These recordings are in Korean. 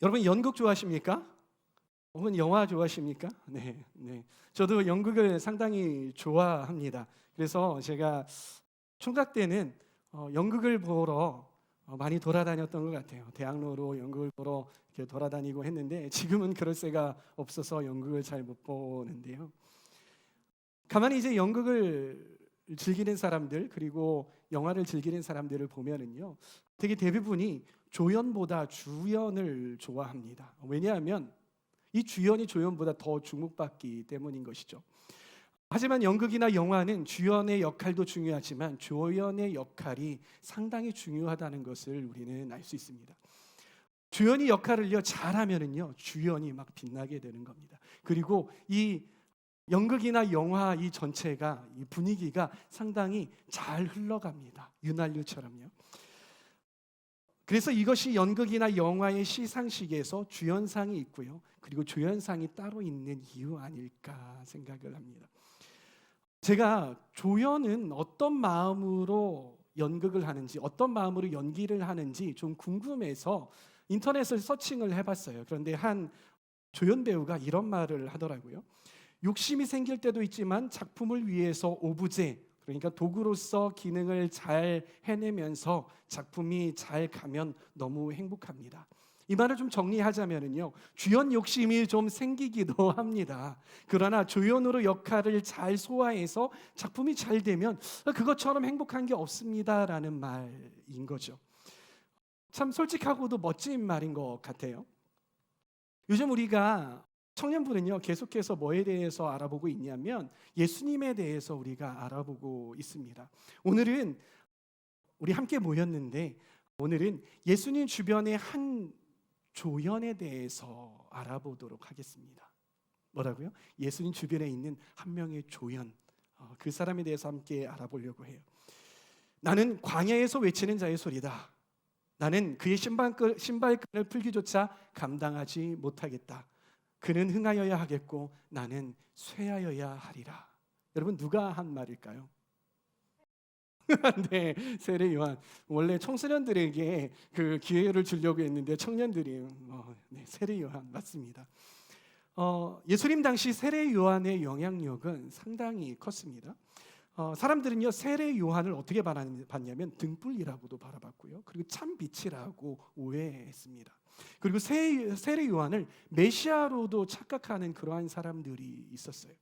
여러분 연극 좋아하십니까? 혹은 영화 좋아하십니까? 네. 저도 연극을 상당히 좋아합니다. 그래서 제가 총각 때는 연극을 보러 많이 돌아다녔던 것 같아요. 대학로로 연극을 보러 이렇게 돌아다니고 했는데 지금은 그럴 새가 없어서 연극을 잘 못 보는데요. 가만히 이제 연극을 즐기는 사람들 그리고 영화를 즐기는 사람들을 보면은요, 되게 대부분이 조연보다 주연을 좋아합니다. 왜냐하면 이 주연이 조연보다 더 주목받기 때문인 것이죠. 하지만 연극이나 영화는 주연의 역할도 중요하지만 조연의 역할이 상당히 중요하다는 것을 우리는 알 수 있습니다. 주연이 역할을요 잘하면은요 주연이 막 빛나게 되는 겁니다. 그리고 이 연극이나 영화 이 전체가 이 분위기가 상당히 잘 흘러갑니다. 윤활유처럼요. 그래서 이것이 연극이나 영화의 시상식에서 주연상이 있고요. 그리고 조연상이 따로 있는 이유 아닐까 생각을 합니다. 제가 조연은 어떤 마음으로 연극을 하는지, 어떤 마음으로 연기를 하는지 좀 궁금해서 인터넷을 서칭을 해봤어요. 그런데 한 조연 배우가 이런 말을 하더라고요. 욕심이 생길 때도 있지만 작품을 위해서 오브제, 그러니까 도구로서 기능을 잘 해내면서 작품이 잘 가면 너무 행복합니다. 이 말을 좀 정리하자면요, 주연 욕심이 좀 생기기도 합니다. 그러나 조연으로 역할을 잘 소화해서 작품이 잘 되면 그것처럼 행복한 게 없습니다라는 말인 거죠. 참 솔직하고도 멋진 말인 것 같아요. 요즘 우리가 청년부는요 계속해서 뭐에 대해서 알아보고 있냐면 예수님에 대해서 우리가 알아보고 있습니다. 오늘은 우리 함께 모였는데 오늘은 예수님 주변의 한 조연에 대해서 알아보도록 하겠습니다. 뭐라고요? 예수님 주변에 있는 한 명의 조연, 그 사람에 대해서 함께 알아보려고 해요. 나는 광야에서 외치는 자의 소리다. 나는 그의 신발끈을 풀기조차 감당하지 못하겠다. 그는 흥하여야 하겠고 나는 쇠하여야 하리라. 여러분 누가 한 말일까요? 네, 세례 요한. 원래 청소년들에게 그 기회를 주려고 했는데 청년들이 네, 세례 요한 맞습니다. 예수님 당시 세례 요한의 영향력은 상당히 컸습니다. 사람들은요 세례 요한을 어떻게 봤냐면 등불이라고도 바라봤고요, 그리고 참 빛이라고 오해했습니다. 그리고 세례 요한을 메시아로도 착각하는 그러한 사람들이 있었어요.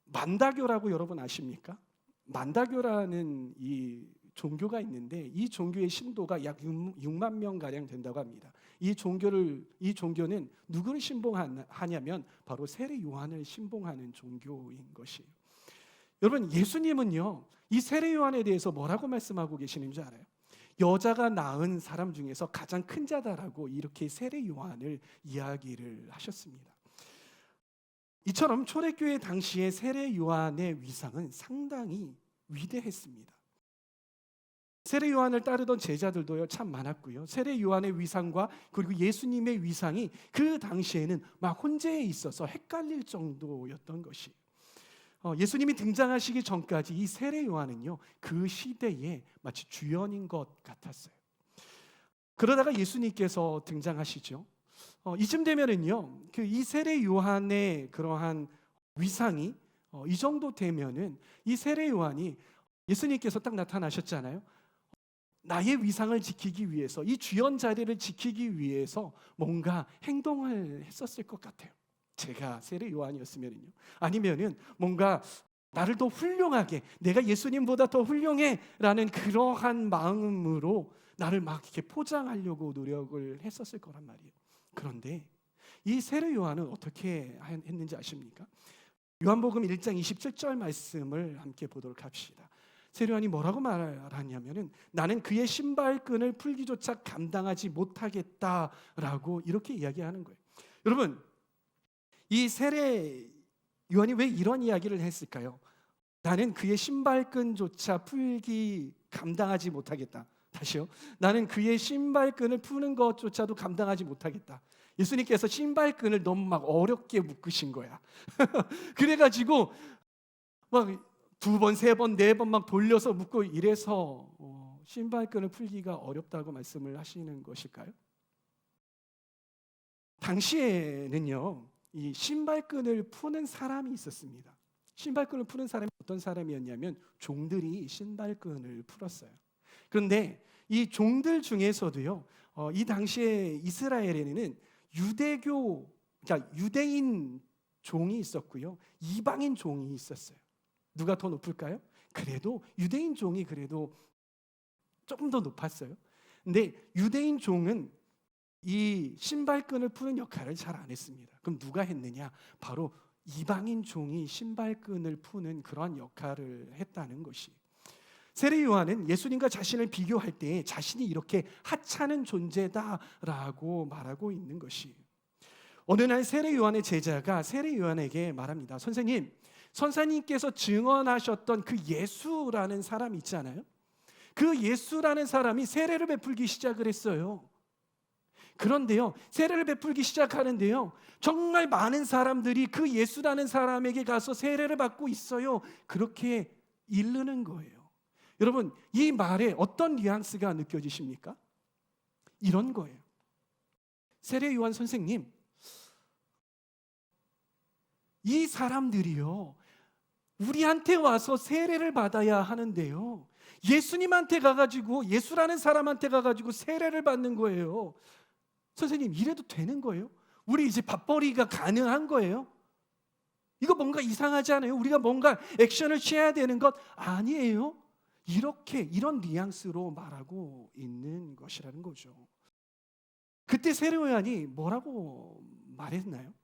만다교라고 여러분 아십니까? 만다교라는 이 종교가 있는데 이 종교의 신도가 약 6만 명 가량 된다고 합니다. 이 종교는 누구를 신봉하냐면 바로 세례 요한을 신봉하는 종교인 것이에요. 여러분 예수님은요 이 세례 요한에 대해서 뭐라고 말씀하고 계시는 줄 알아요? 여자가 낳은 사람 중에서 가장 큰 자다라고 이렇게 세례 요한을 이야기를 하셨습니다. 이처럼 초대교회 당시의 세례 요한의 위상은 상당히 위대했습니다. 세례 요한을 따르던 제자들도요 참 많았고요. 세례 요한의 위상과 그리고 예수님의 위상이 그 당시에는 막 혼재해 있어서 헷갈릴 정도였던 것이. 예수님이 등장하시기 전까지 이 세례 요한은요 그 시대에 마치 주연인 것 같았어요. 그러다가 예수님께서 등장하시죠. 이쯤 되면은요 그 이 세례 요한의 그러한 위상이 이 정도 되면은 이 세례 요한이 예수님께서 딱 나타나셨잖아요. 나의 위상을 지키기 위해서, 이 주연 자리를 지키기 위해서 뭔가 행동을 했었을 것 같아요. 제가 세례 요한이었으면요. 아니면은 뭔가 나를 더 훌륭하게, 내가 예수님보다 더 훌륭해라는 그러한 마음으로 나를 막 이렇게 포장하려고 노력을 했었을 거란 말이에요. 그런데 이 세례 요한은 어떻게 했는지 아십니까? 요한복음 1장 27절 말씀을 함께 보도록 합시다. 세례 요한이 뭐라고 말하냐면은 나는 그의 신발끈을 풀기조차 감당하지 못하겠다라고 이렇게 이야기하는 거예요. 여러분 이 세례 요한이 왜 이런 이야기를 했을까요? 나는 그의 신발끈조차 풀기 감당하지 못하겠다. 다시요. 나는 그의 신발끈을 푸는 것조차도 감당하지 못하겠다. 예수님께서 신발끈을 너무 막 어렵게 묶으신 거야. 그래가지고 막 2번, 3번, 4번 막 돌려서 묶고 이래서 신발끈을 풀기가 어렵다고 말씀을 하시는 것일까요? 당시에는요, 이 신발끈을 푸는 사람이 있었습니다. 신발끈을 푸는 사람이 어떤 사람이었냐면 종들이 신발끈을 풀었어요. 그런데 이 종들 중에서도요, 이 당시에 이스라엘에는 그러니까 유대인 종이 있었고요, 이방인 종이 있었어요. 누가 더 높을까요? 그래도 유대인 종이 그래도 조금 더 높았어요. 근데 유대인 종은 이 신발끈을 푸는 역할을 잘 안 했습니다. 그럼 누가 했느냐? 바로 이방인 종이 신발끈을 푸는 그런 역할을 했다는 것이. 세례 요한은 예수님과 자신을 비교할 때 자신이 이렇게 하찮은 존재다라고 말하고 있는 것이. 어느 날 세례 요한의 제자가 세례 요한에게 말합니다. 선생님께서 증언하셨던 그 예수라는 사람 있잖아요. 그 예수라는 사람이 세례를 베풀기 시작을 했어요. 그런데요, 세례를 베풀기 시작하는데요, 정말 많은 사람들이 그 예수라는 사람에게 가서 세례를 받고 있어요. 그렇게 이르는 거예요. 여러분, 이 말에 어떤 뉘앙스가 느껴지십니까? 이런 거예요. 세례 요한 선생님, 이 사람들이요, 우리한테 와서 세례를 받아야 하는데요, 예수님한테 가가지고, 예수라는 사람한테 가가지고 세례를 받는 거예요. 선생님, 이래도 되는 거예요? 우리 이제 밥벌이가 가능한 거예요? 이거 뭔가 이상하지 않아요? 우리가 뭔가 액션을 취해야 되는 것 아니에요? 이런 뉘앙스로 말하고 있는 것이라는 거죠. 그때 세례 요한이 뭐라고 말했나요?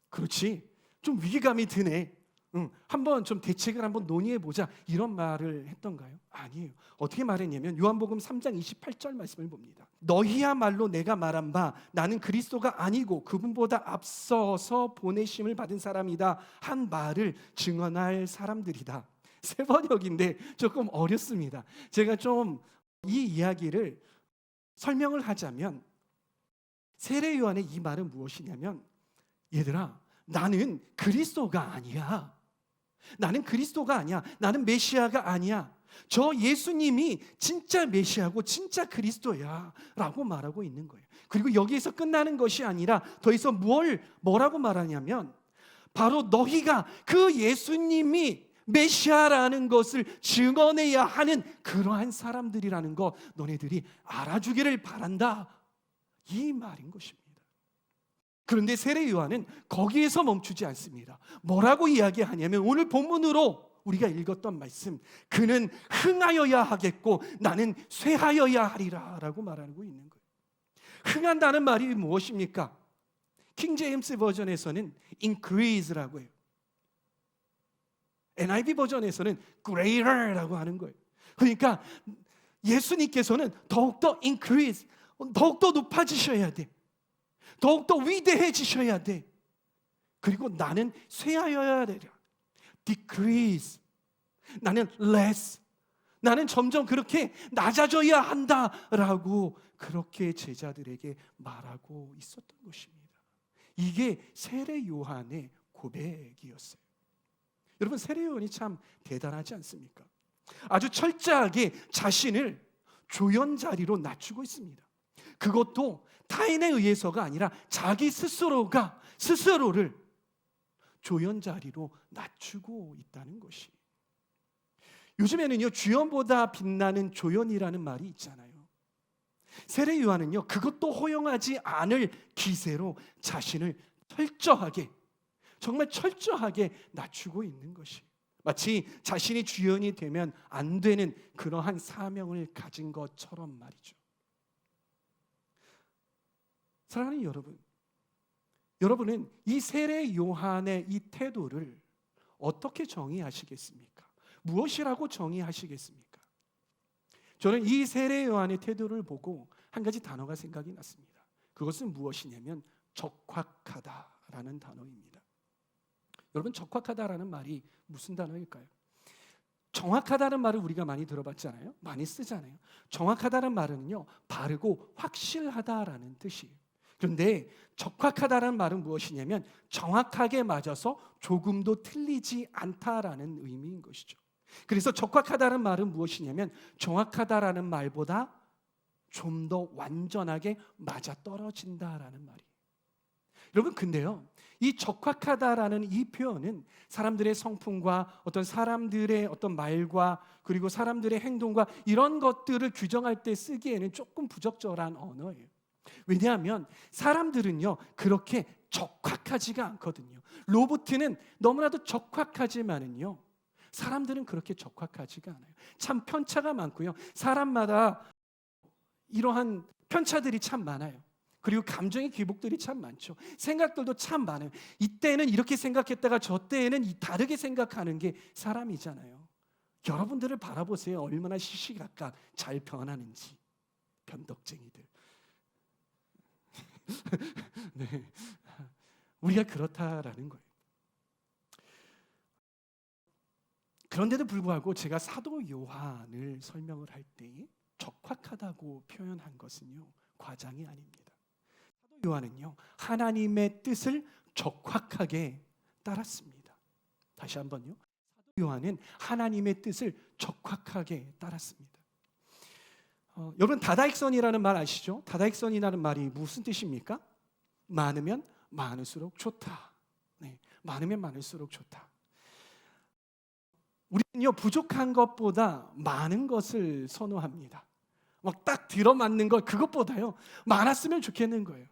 그렇지, 좀 위기감이 드네. 한번 좀 대책을 한번 논의해보자, 이런 말을 했던가요? 아니에요. 어떻게 말했냐면 요한복음 3장 28절 말씀을 봅니다. 너희야말로 내가 말한 바 나는 그리스도가 아니고 그분보다 앞서서 보내심을 받은 사람이다 한 말을 증언할 사람들이다. 새 번역인데 조금 어렵습니다. 제가 좀 이 이야기를 설명을 하자면, 세례 요한의 이 말은 무엇이냐면, 얘들아, 나는 그리스도가 아니야. 나는 그리스도가 아니야. 나는 메시아가 아니야. 저 예수님이 진짜 메시아고 진짜 그리스도야 라고 말하고 있는 거예요. 그리고 여기에서 끝나는 것이 아니라 더 이상 뭐라고 말하냐면, 바로 너희가 그 예수님이 메시아라는 것을 증언해야 하는 그러한 사람들이라는 것 너네들이 알아주기를 바란다, 이 말인 것입니다. 그런데 세례 요한은 거기에서 멈추지 않습니다. 뭐라고 이야기하냐면, 오늘 본문으로 우리가 읽었던 말씀, 그는 흥하여야 하겠고 나는 쇠하여야 하리라 라고 말하고 있는 거예요. 흥한다는 말이 무엇입니까? 킹 제임스 버전에서는 increase라고 해요. NIV 버전에서는 greater라고 하는 거예요. 그러니까 예수님께서는 더욱더 increase, 더욱더 높아지셔야 돼. 더욱더 위대해지셔야 돼. 그리고 나는 쇠하여야 되라. decrease. 나는 less. 나는 점점 그렇게 낮아져야 한다라고 그렇게 제자들에게 말하고 있었던 것입니다. 이게 세례 요한의 고백이었어요. 여러분, 세례 요한이 참 대단하지 않습니까? 아주 철저하게 자신을 조연자리로 낮추고 있습니다. 그것도 타인에 의해서가 아니라 자기 스스로를 조연자리로 낮추고 있다는 것이. 요즘에는요, 주연보다 빛나는 조연이라는 말이 있잖아요. 세례 요한은요, 그것도 허용하지 않을 기세로 자신을 정말 철저하게 낮추고 있는 것이, 마치 자신이 주연이 되면 안 되는 그러한 사명을 가진 것처럼 말이죠. 사랑하는 여러분은 이 세례 요한의 이 태도를 어떻게 정의하시겠습니까? 무엇이라고 정의하시겠습니까? 저는 이 세례 요한의 태도를 보고 한 가지 단어가 생각이 났습니다. 그것은 무엇이냐면 적확하다라는 단어입니다. 여러분, 적확하다라는 말이 무슨 단어일까요? 정확하다는 말을 우리가 많이 들어봤잖아요. 많이 쓰잖아요. 정확하다는 말은요, 바르고 확실하다라는 뜻이에요. 그런데 적확하다는 말은 무엇이냐면 정확하게 맞아서 조금도 틀리지 않다라는 의미인 것이죠. 그래서 적확하다는 말은 무엇이냐면 정확하다라는 말보다 좀 더 완전하게 맞아떨어진다라는 말이에요. 여러분, 근데요, 이 적확하다라는 이 표현은 사람들의 성품과 어떤 사람들의 어떤 말과 그리고 사람들의 행동과 이런 것들을 규정할 때 쓰기에는 조금 부적절한 언어예요. 왜냐하면 사람들은요, 그렇게 적확하지가 않거든요. 로봇은 너무나도 적확하지만은요, 사람들은 그렇게 적확하지가 않아요. 참 편차가 많고요. 사람마다 이러한 편차들이 참 많아요. 그리고 감정의 기복들이 참 많죠. 생각들도 참 많아요. 이때는 이렇게 생각했다가 저 때에는 다르게 생각하는 게 사람이잖아요. 여러분들을 바라보세요. 얼마나 시시각각 잘 변하는지. 변덕쟁이들. 네. 우리가 그렇다라는 거예요. 그런데도 불구하고 제가 사도 요한을 설명을 할 때 적확하다고 표현한 것은요, 과장이 아닙니다. 사도 요한은요, 하나님의 뜻을 적확하게 따랐습니다. 다시 한번요. 사도 요한은 하나님의 뜻을 적확하게 따랐습니다. 여러분, 다다익선이라는 말 아시죠? 다다익선이라는 말이 무슨 뜻입니까? 많으면 많을수록 좋다. 네, 많으면 많을수록 좋다. 우리는요, 부족한 것보다 많은 것을 선호합니다. 막 딱 들어맞는 것, 그것보다요, 많았으면 좋겠는 거예요.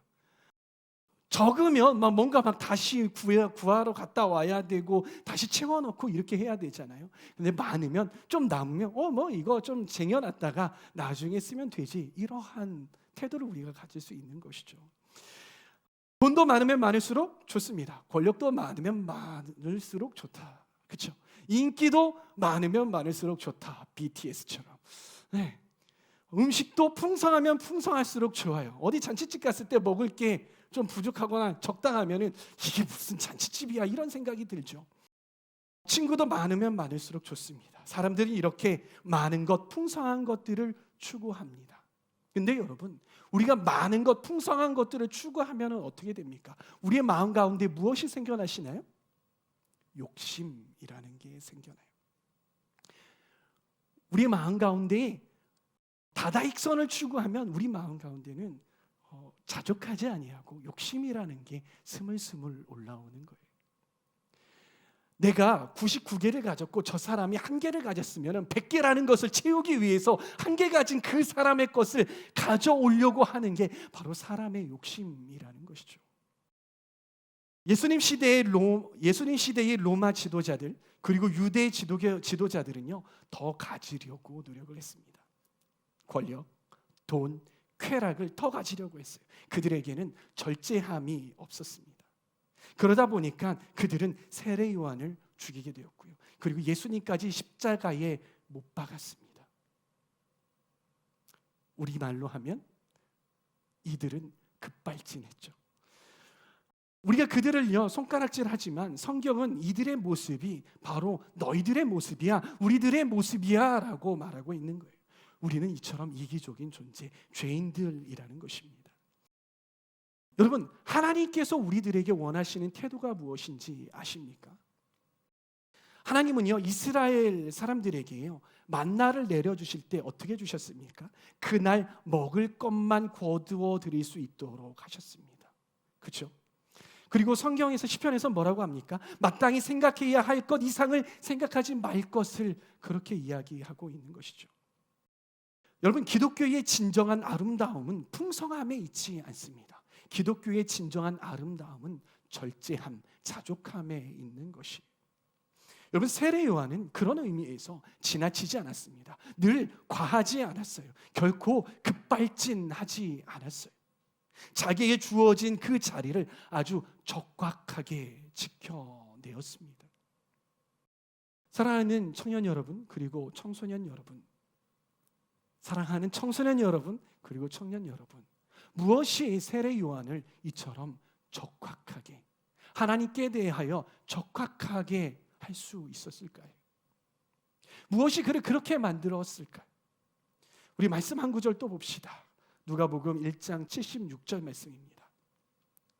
적으면 뭔가 다시 구하러 갔다 와야 되고 다시 채워넣고 이렇게 해야 되잖아요. 근데 많으면, 좀 남으면 이거 좀 쟁여놨다가 나중에 쓰면 되지, 이러한 태도를 우리가 가질 수 있는 것이죠. 돈도 많으면 많을수록 좋습니다. 권력도 많으면 많을수록 좋다. 그렇죠? 인기도 많으면 많을수록 좋다. BTS처럼. 네. 음식도 풍성하면 풍성할수록 좋아요. 어디 잔치집 갔을 때 먹을 게 좀 부족하거나 적당하면은 이게 무슨 잔치집이야, 이런 생각이 들죠. 친구도 많으면 많을수록 좋습니다. 사람들이 이렇게 많은 것, 풍성한 것들을 추구합니다. 근데 여러분, 우리가 많은 것, 풍성한 것들을 추구하면 어떻게 됩니까? 우리의 마음 가운데 무엇이 생겨나시나요? 욕심이라는 게 생겨나요. 우리의 마음 가운데 다다익선을 추구하면 우리 마음 가운데는 자족하지 아니하고 욕심이라는 게 스물스물 올라오는 거예요. 내가 99개를 가졌고 저 사람이 1개를 가졌으면 100개라는 것을 채우기 위해서 1개 가진 그 사람의 것을 가져오려고 하는 게 바로 사람의 욕심이라는 것이죠. 예수님 시대의 로마 지도자들, 그리고 유대 지도자들은요, 더 가지려고 노력을 했습니다. 권력, 돈, 쾌락을 더 가지려고 했어요. 그들에게는 절제함이 없었습니다. 그러다 보니까 그들은 세례 요한을 죽이게 되었고요. 그리고 예수님까지 십자가에 못 박았습니다. 우리말로 하면 이들은 급발진했죠. 우리가 그들을요, 손가락질하지만 성경은 이들의 모습이 바로 너희들의 모습이야, 우리들의 모습이야 라고 말하고 있는 거예요. 우리는 이처럼 이기적인 존재, 죄인들이라는 것입니다. 여러분, 하나님께서 우리들에게 원하시는 태도가 무엇인지 아십니까? 하나님은요, 이스라엘 사람들에게요, 만나를 내려주실 때 어떻게 주셨습니까? 그날 먹을 것만 거두어 드릴 수 있도록 하셨습니다. 그렇죠? 그리고 성경에서 시편에서 뭐라고 합니까? 마땅히 생각해야 할 것 이상을 생각하지 말 것을 그렇게 이야기하고 있는 것이죠. 여러분, 기독교의 진정한 아름다움은 풍성함에 있지 않습니다. 기독교의 진정한 아름다움은 절제함, 자족함에 있는 것이. 여러분, 세례 요한은 그런 의미에서 지나치지 않았습니다. 늘 과하지 않았어요. 결코 급발진하지 않았어요. 자기에게 주어진 그 자리를 아주 적확하게 지켜내었습니다. 사랑하는 청년 여러분, 그리고 청소년 여러분, 사랑하는 청소년 여러분, 그리고 청년 여러분, 무엇이 세례 요한을 이처럼 적확하게, 하나님께 대하여 적확하게 할 수 있었을까요? 무엇이 그를 그렇게 만들었을까요? 우리 말씀 한 구절 또 봅시다. 누가복음 1장 76절 말씀입니다.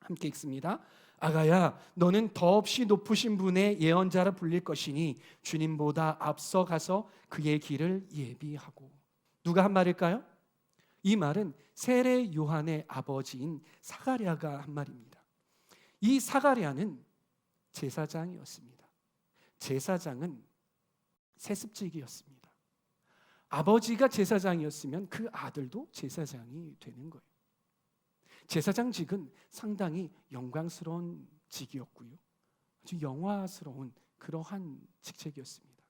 함께 읽습니다. 아가야, 너는 더없이 높으신 분의 예언자라 불릴 것이니 주님보다 앞서가서 그의 길을 예비하고. 누가 한 말일까요? 이 말은 세례 요한의 아버지인 사가랴가 한 말입니다. 이 사가랴는 제사장이었습니다. 제사장은 세습직이었습니다. 아버지가 제사장이었으면 그 아들도 제사장이 되는 거예요. 제사장직은 상당히 영광스러운 직이었고요, 아주 영화스러운 그러한 직책이었습니다.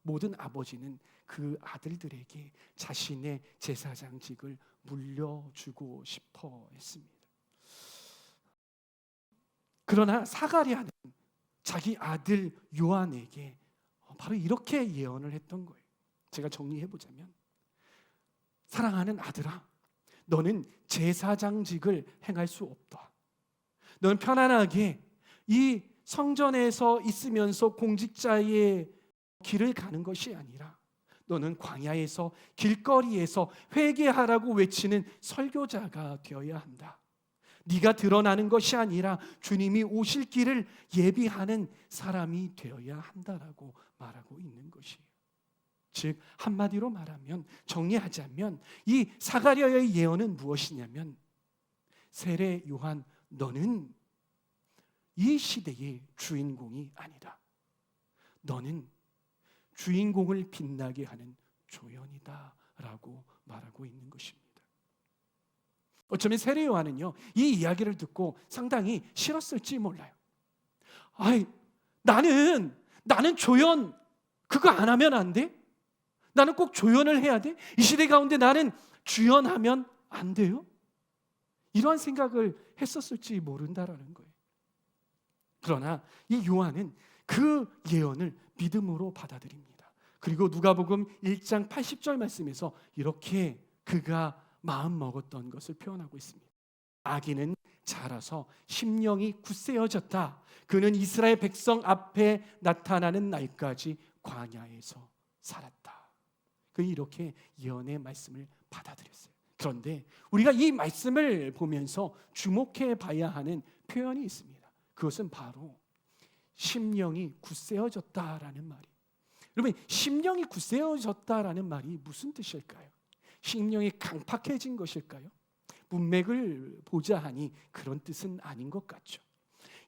모든 아버지는 그 아들들에게 자신의 제사장직을 물려주고 싶어 했습니다. 그러나 사가랴는 자기 아들 요한에게 바로 이렇게 예언을 했던 거예요. 제가 정리해보자면, 사랑하는 아들아, 너는 제사장직을 행할 수 없다. 너는 편안하게 이 성전에서 있으면서 공직자의 길을 가는 것이 아니라 너는 광야에서 길거리에서 회개하라고 외치는 설교자가 되어야 한다. 네가 드러나는 것이 아니라 주님이 오실 길을 예비하는 사람이 되어야 한다라고 말하고 있는 것이에요. 즉 한마디로 말하면, 정리하자면 이 사가랴의 예언은 무엇이냐면, 세례 요한, 너는 이 시대의 주인공이 아니다. 너는 주인공을 빛나게 하는 조연이다 라고 말하고 있는 것입니다. 어쩌면 세례 요한은요, 이 이야기를 듣고 상당히 싫었을지 몰라요. 아이, 나는 조연 그거 안 하면 안 돼? 나는 꼭 조연을 해야 돼? 이 시대 가운데 나는 주연하면 안 돼요? 이러한 생각을 했었을지 모른다라는 거예요. 그러나 이 요한은 그 예언을 믿음으로 받아들입니다. 그리고 누가복음 1장 80절 말씀에서 이렇게 그가 마음 먹었던 것을 표현하고 있습니다. 아기는 자라서 심령이 굳세어졌다. 그는 이스라엘 백성 앞에 나타나는 날까지 광야에서 살았다. 그 이렇게 예언의 말씀을 받아들였어요. 그런데 우리가 이 말씀을 보면서 주목해 봐야 하는 표현이 있습니다. 그것은 바로 심령이 굳세어졌다라는 말이에요. 여러분, 심령이 굳세어졌다라는 말이 무슨 뜻일까요? 심령이 강팍해진 것일까요? 문맥을 보자 하니 그런 뜻은 아닌 것 같죠.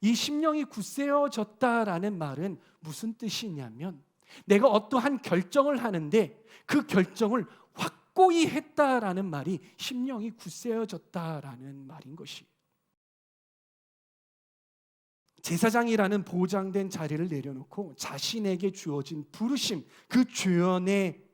이 심령이 굳세어졌다라는 말은 무슨 뜻이냐면, 내가 어떠한 결정을 하는데 그 결정을 확고히 했다라는 말이 심령이 굳세어졌다라는 말인 것이에요. 제사장이라는 보장된 자리를 내려놓고 자신에게 주어진 부르심, 그 주연의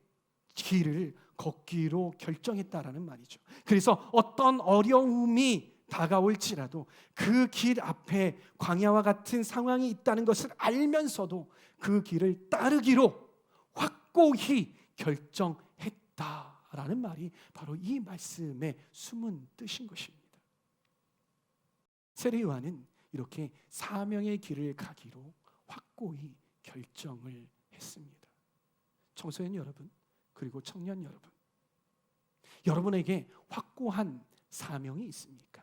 길을 걷기로 결정했다라는 말이죠. 그래서 어떤 어려움이 다가올지라도 그 길 앞에 광야와 같은 상황이 있다는 것을 알면서도 그 길을 따르기로 확고히 결정했다라는 말이 바로 이 말씀의 숨은 뜻인 것입니다. 세례 요한은 이렇게 사명의 길을 가기로 확고히 결정을 했습니다. 청소년 여러분, 그리고 청년 여러분, 여러분에게 확고한 사명이 있습니까?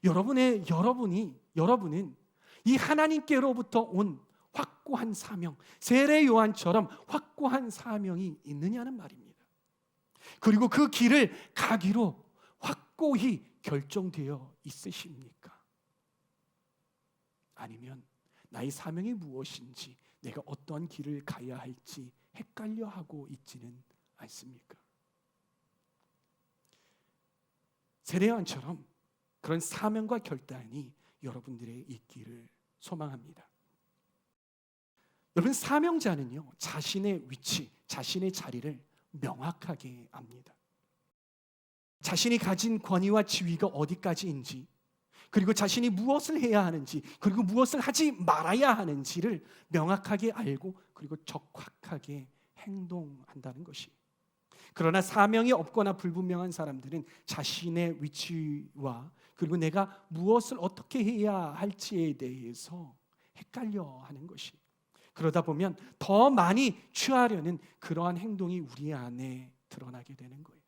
여러분은 이 하나님께로부터 온 확고한 사명, 세례 요한처럼 확고한 사명이 있느냐는 말입니다. 그리고 그 길을 가기로 확고히 결정되어 있으십니까? 아니면 나의 사명이 무엇인지, 내가 어떤 길을 가야 할지 헷갈려 하고 있지는 않습니까? 세례 요한처럼 그런 사명과 결단이 여러분들의 있기를 소망합니다. 여러분, 사명자는요, 자신의 위치, 자신의 자리를 명확하게 압니다. 자신이 가진 권위와 지위가 어디까지인지, 그리고 자신이 무엇을 해야 하는지, 그리고 무엇을 하지 말아야 하는지를 명확하게 알고 그리고 적확하게 행동한다는 것이. 그러나 사명이 없거나 불분명한 사람들은 자신의 위치와 그리고 내가 무엇을 어떻게 해야 할지에 대해서 헷갈려 하는 것이. 그러다 보면 더 많이 취하려는 그러한 행동이 우리 안에 드러나게 되는 거예요.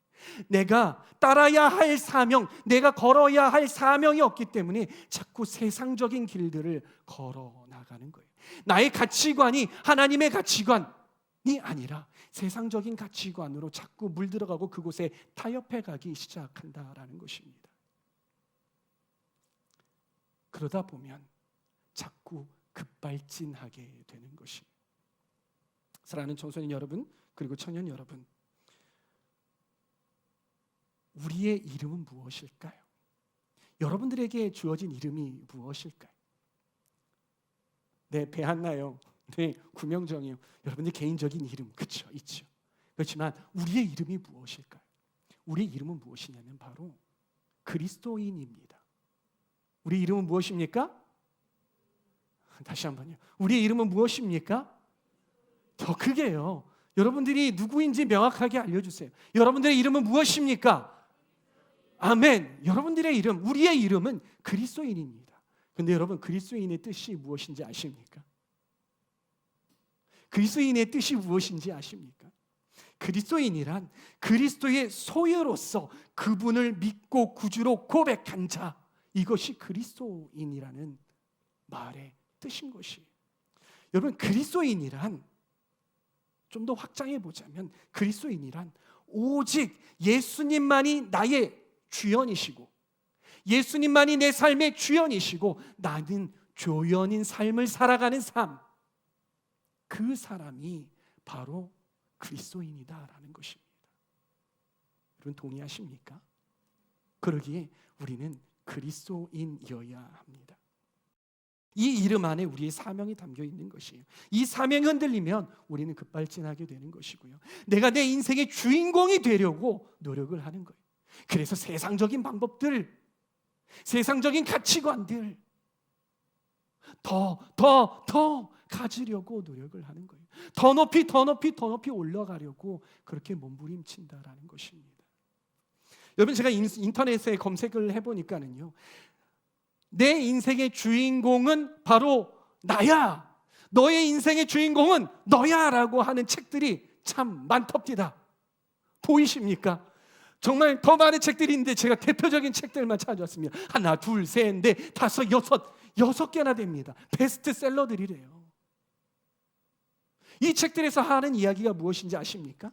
내가 따라야 할 사명, 내가 걸어야 할 사명이 없기 때문에 자꾸 세상적인 길들을 걸어 나가는 거예요. 나의 가치관이 하나님의 가치관이 아니라 세상적인 가치관으로 자꾸 물들어가고 그곳에 타협해 가기 시작한다라는 것입니다. 그러다 보면 자꾸 급발진하게 되는 것이. 사랑하는 청소년 여러분, 그리고 청년 여러분, 우리의 이름은 무엇일까요? 여러분들에게 주어진 이름이 무엇일까요? 네, 배한나요. 네, 구명정이요. 여러분들 개인적인 이름, 그렇죠, 있죠. 그렇지만 우리의 이름이 무엇일까요? 우리의 이름은 무엇이냐면 바로 그리스도인입니다. 우리 이름은 무엇입니까? 다시 한번요. 우리의 이름은 무엇입니까? 더 크게요. 여러분들이 누구인지 명확하게 알려주세요. 여러분들의 이름은 무엇입니까? 아멘. 여러분들의 이름, 우리의 이름은 그리스도인입니다. 근데 여러분, 그리스도인의 뜻이 무엇인지 아십니까? 그리스도인의 뜻이 무엇인지 아십니까? 그리스도인이란 그리스도의 소유로서 그분을 믿고 구주로 고백한 자, 이것이 그리스도인이라는 말의 뜻인 것이에요. 여러분, 그리스도인이란 좀 더 확장해 보자면 그리스도인이란 오직 예수님만이 나의 주연이시고 예수님만이 내 삶의 주연이시고 나는 조연인 삶을 살아가는 삶, 그 사람이 바로 그리스도인이다라는 것입니다. 여러분 동의하십니까? 그러기에 우리는 그리스도인이어야 합니다. 이 이름 안에 우리의 사명이 담겨 있는 것이에요. 이 사명이 흔들리면 우리는 급발진하게 되는 것이고요. 내가 내 인생의 주인공이 되려고 노력을 하는 거예요. 그래서 세상적인 방법들, 세상적인 가치관들 더 가지려고 노력을 하는 거예요. 더 높이 올라가려고 그렇게 몸부림친다라는 것입니다. 여러분, 제가 인터넷에 검색을 해보니까는요, 내 인생의 주인공은 바로 나야, 너의 인생의 주인공은 너야 라고 하는 책들이 참 많답니다. 보이십니까? 정말 더 많은 책들이 있는데 제가 대표적인 책들만 찾아왔습니다. 하나, 둘, 셋, 넷, 다섯, 여섯 개나 됩니다. 베스트셀러들이래요. 이 책들에서 하는 이야기가 무엇인지 아십니까?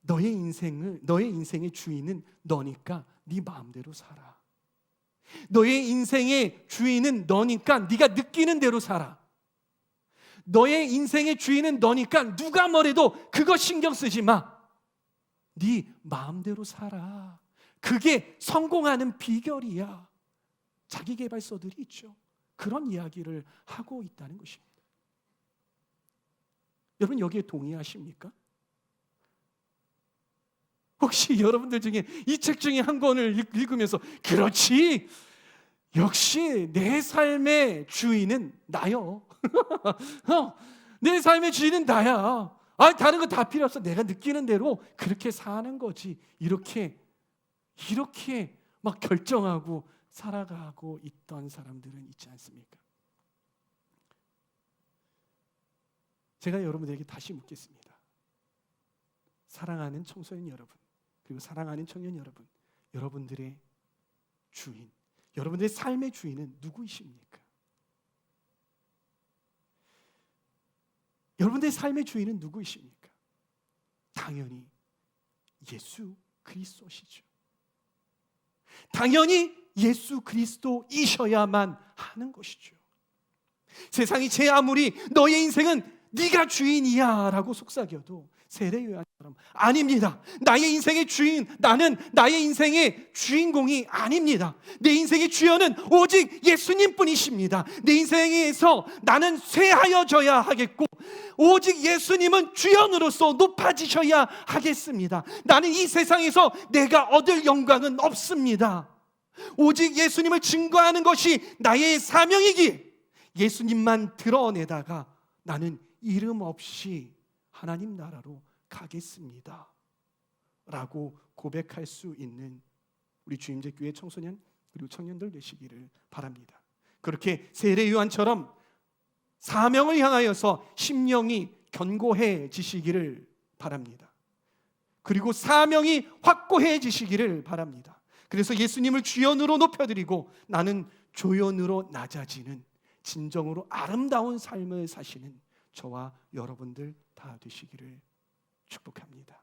너의 인생의 주인은 너니까 네 마음대로 살아. 너의 인생의 주인은 너니까 네가 느끼는 대로 살아. 너의 인생의 주인은 너니까 누가 뭐래도 그거 신경 쓰지 마. 네 마음대로 살아. 그게 성공하는 비결이야. 자기계발서들이 있죠. 그런 이야기를 하고 있다는 것입니다. 여러분 여기에 동의하십니까? 혹시 여러분들 중에 이 책 중에 한 권을 읽으면서 그렇지, 역시 내 삶의 주인은 나요. 내 삶의 주인은 나야. 다른 거 다 필요 없어. 내가 느끼는 대로 그렇게 사는 거지. 이렇게 막 결정하고 살아가고 있던 사람들은 있지 않습니까? 제가 여러분들에게 다시 묻겠습니다. 사랑하는 청소년 여러분, 그리고 사랑하는 청년 여러분, 여러분들의 주인, 여러분들의 삶의 주인은 누구이십니까? 여러분들의 삶의 주인은 누구이십니까? 당연히 예수 그리스도시죠. 당연히 예수 그리스도이셔야만 하는 것이죠. 세상이 제 아무리 너의 인생은 네가 주인이야 라고 속삭여도 세례 요한처럼 아닙니다. 나의 인생의 주인, 나는 나의 인생의 주인공이 아닙니다. 내 인생의 주연은 오직 예수님뿐이십니다. 내 인생에서 나는 쇠하여져야 하겠고 오직 예수님은 주연으로서 높아지셔야 하겠습니다. 나는 이 세상에서 내가 얻을 영광은 없습니다. 오직 예수님을 증거하는 것이 나의 사명이기에 예수님만 드러내다가 나는 이름 없이 하나님 나라로 가겠습니다 라고 고백할 수 있는 우리 주임제 교회 청소년 그리고 청년들 되시기를 바랍니다. 그렇게 세례 요한처럼 사명을 향하여서 심령이 견고해지시기를 바랍니다. 그리고 사명이 확고해지시기를 바랍니다. 그래서 예수님을 주연으로 높여드리고 나는 조연으로 낮아지는 진정으로 아름다운 삶을 사시는 저와 여러분들 다 되시기를 축복합니다.